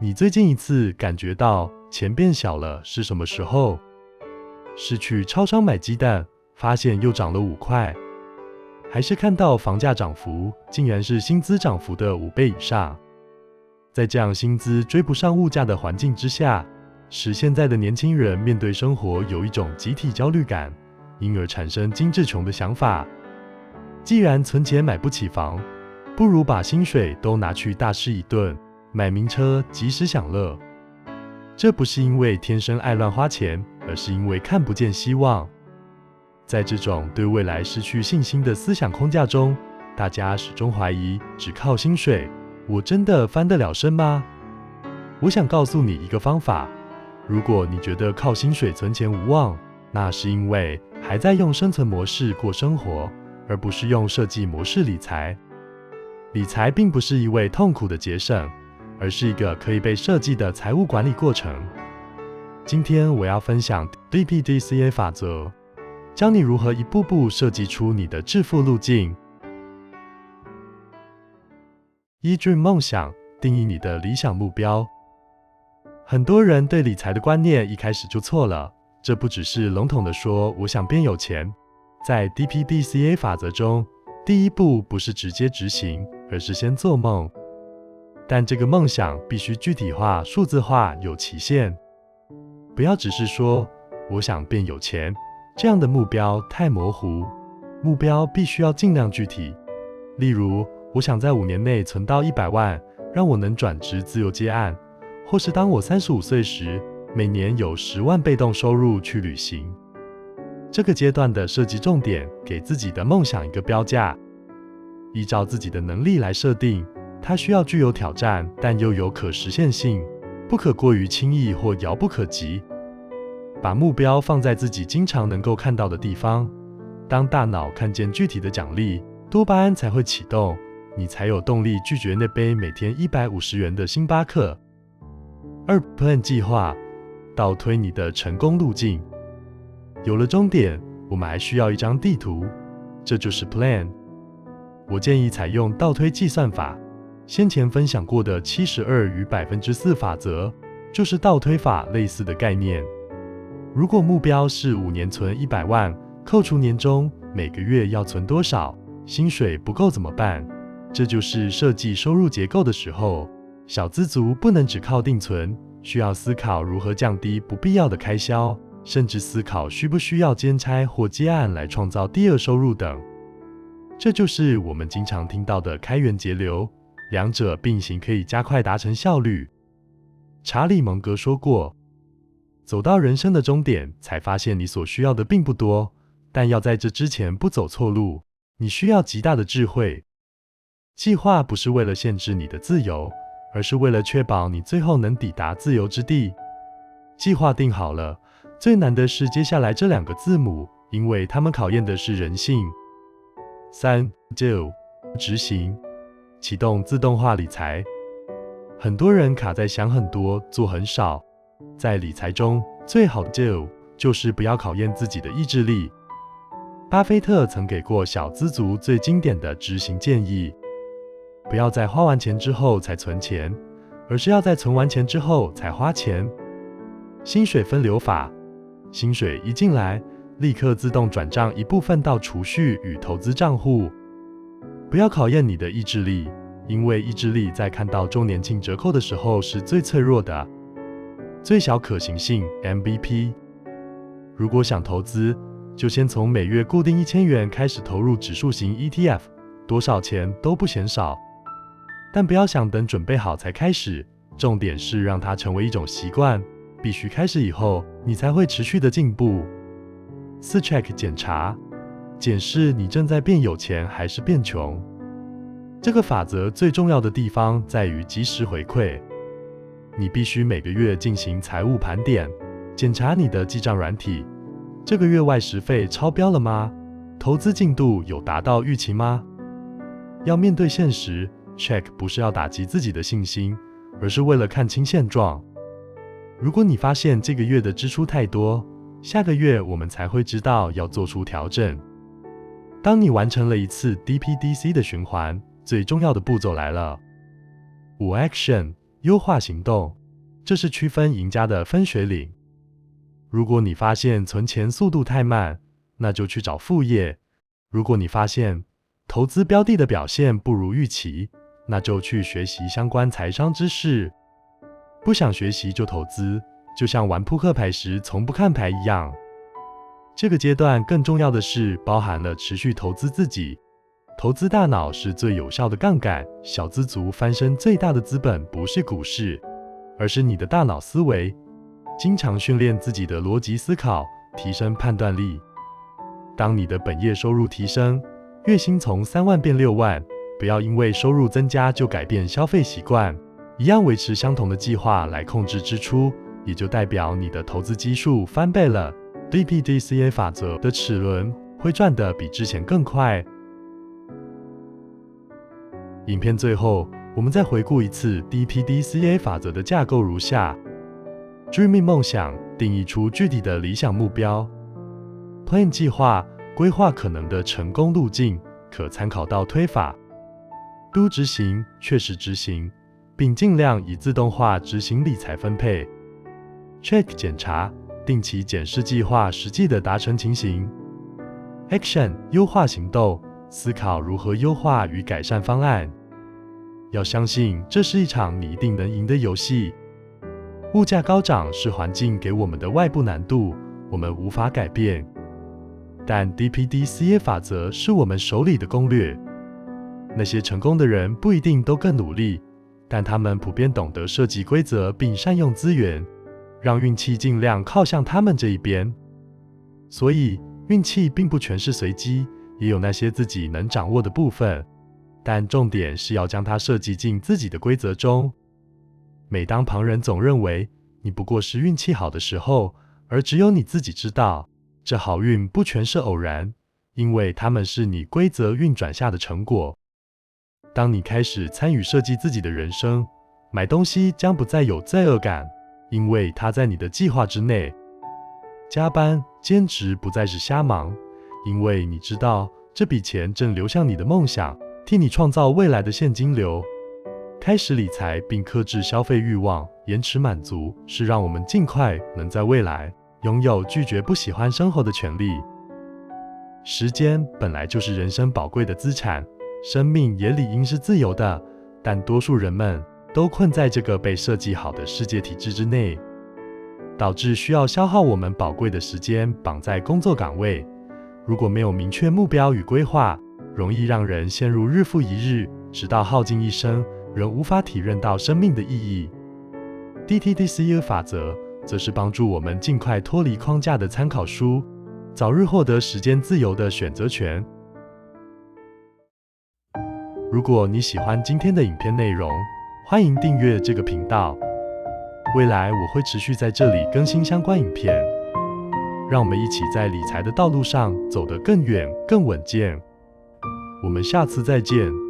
你最近一次感觉到钱变小了是什么时候？是去超商买鸡蛋，发现又涨了5块，还是看到房价涨幅竟然是薪资涨幅的5倍以上？在这样薪资追不上物价的环境之下，使现在的年轻人面对生活有一种集体焦虑感，因而产生精致穷的想法。既然存钱买不起房，不如把薪水都拿去大吃一顿，买名车，及时享乐。这不是因为天生爱乱花钱，而是因为看不见希望。在这种对未来失去信心的思想框架中，大家始终怀疑，只靠薪水，我真的翻得了身吗？我想告诉你一个方法，如果你觉得靠薪水存钱无望，那是因为还在用生存模式过生活，而不是用设计模式理财。理财并不是一味痛苦的节省，而是一个可以被设计的财务管理过程。今天我要分享 DPDCA 法则，教你如何一步步设计出你的致富路径。依据梦想定义你的理想目标。很多人对理财的观念一开始就错了，这不只是笼统的说我想变有钱。在 DPDCA 法则中，第一步不是直接执行，而是先做梦。但这个梦想必须具体化、数字化，有期限。不要只是说我想变有钱，这样的目标太模糊，目标必须要尽量具体。例如，我想在5年内存到100万，让我能转职自由接案，或是当我35岁时，每年有10万被动收入去旅行。这个阶段的设计重点，给自己的梦想一个标价，依照自己的能力来设定，它需要具有挑战，但又有可实现性，不可过于轻易或遥不可及。把目标放在自己经常能够看到的地方，当大脑看见具体的奖励，多巴胺才会启动，你才有动力拒绝那杯每天150元的星巴克。2 Plan 计划，倒推你的成功路径。有了终点，我们还需要一张地图，这就是 Plan。我建议采用倒推计算法，先前分享过的72与4%法则，就是倒推法类似的概念。如果目标是5年存100万，扣除年终每个月要存多少，薪水不够怎么办？这就是设计收入结构的时候。小资族不能只靠定存，需要思考如何降低不必要的开销，甚至思考需不需要兼差或接案来创造第二收入等。这就是我们经常听到的开源节流，两者并行可以加快达成效率。查理·蒙格说过，走到人生的终点，才发现你所需要的并不多，但要在这之前不走错路，你需要极大的智慧。计划不是为了限制你的自由，而是为了确保你最后能抵达自由之地。计划定好了，最难的是接下来这2个字母，因为它们考验的是人性。3 Do 执行，启动自动化理财。很多人卡在想很多，做很少。在理财中，最好的 Do 就是不要考验自己的意志力。巴菲特曾给过小资族最经典的执行建议：不要在花完钱之后才存钱，而是要在存完钱之后才花钱。薪水分流法，薪水一进来，立刻自动转账一部分到储蓄与投资账户。不要考验你的意志力，因为意志力在看到周年庆折扣的时候是最脆弱的。最小可行性 MVP， 如果想投资，就先从每月固定1000元开始投入指数型 ETF， 多少钱都不嫌少。但不要想等准备好才开始，重点是让它成为一种习惯，必须开始以后，你才会持续的进步。4 Check 检查，检视你正在变有钱还是变穷。这个法则最重要的地方在于及时回馈。你必须每个月进行财务盘点，检查你的记账软体，这个月外食费超标了吗？投资进度有达到预期吗？要面对现实， Check 不是要打击自己的信心，而是为了看清现状。如果你发现这个月的支出太多，下个月我们才会知道要做出调整。当你完成了一次 DPDC 的循环，最重要的步骤来了。5 Action，优化行动，这是区分赢家的分水岭。如果你发现存钱速度太慢，那就去找副业；如果你发现投资标的的表现不如预期，那就去学习相关财商知识。不想学习就投资，就像玩扑克牌时从不看牌一样。这个阶段更重要的是包含了持续投资自己。投资大脑是最有效的杠杆，小资族翻身最大的资本不是股市，而是你的大脑思维。经常训练自己的逻辑思考，提升判断力。当你的本业收入提升，月薪从3万变6万，不要因为收入增加就改变消费习惯，一样维持相同的计划来控制支出，也就代表你的投资基数翻倍了。DPDCA 法则的齿轮会转得比之前更快。影片最后，我们再回顾一次 DPDCA 法则的架构如下：Dreaming 梦想，定义出具体的理想目标 ；Plan 计划，规划可能的成功路径，可参考到推法；Do 执行，确实执行，并尽量以自动化执行理财分配；Check 检查，定期检视计划实际的达成情形；Action 优化行动，思考如何优化与改善方案。要相信这是一场你一定能赢的游戏。物价高涨是环境给我们的外部难度，我们无法改变。但 DPDCA 法则是我们手里的攻略。那些成功的人不一定都更努力，但他们普遍懂得设计规则并善用资源，让运气尽量靠向他们这一边。所以，运气并不全是随机，也有那些自己能掌握的部分。但重点是要将它设计进自己的规则中。每当旁人总认为你不过是运气好的时候，而只有你自己知道，这好运不全是偶然，因为它们是你规则运转下的成果。当你开始参与设计自己的人生，买东西将不再有罪恶感，因为它在你的计划之内。加班、兼职不再是瞎忙，因为你知道这笔钱正流向你的梦想，替你创造未来的现金流。开始理财并克制消费欲望，延迟满足，是让我们尽快能在未来拥有拒绝不喜欢生活的权利。时间本来就是人生宝贵的资产，生命也理应是自由的，但多数人们都困在这个被设计好的世界体制之内，导致需要消耗我们宝贵的时间绑在工作岗位。如果没有明确目标与规划，容易让人陷入日复一日，直到耗尽一生，仍无法体认到生命的意义。DPDCA 法则则是帮助我们尽快脱离框架的参考书，早日获得时间自由的选择权。如果你喜欢今天的影片内容，欢迎订阅这个频道。未来我会持续在这里更新相关影片，让我们一起在理财的道路上走得更远、更稳健。我们下次再见。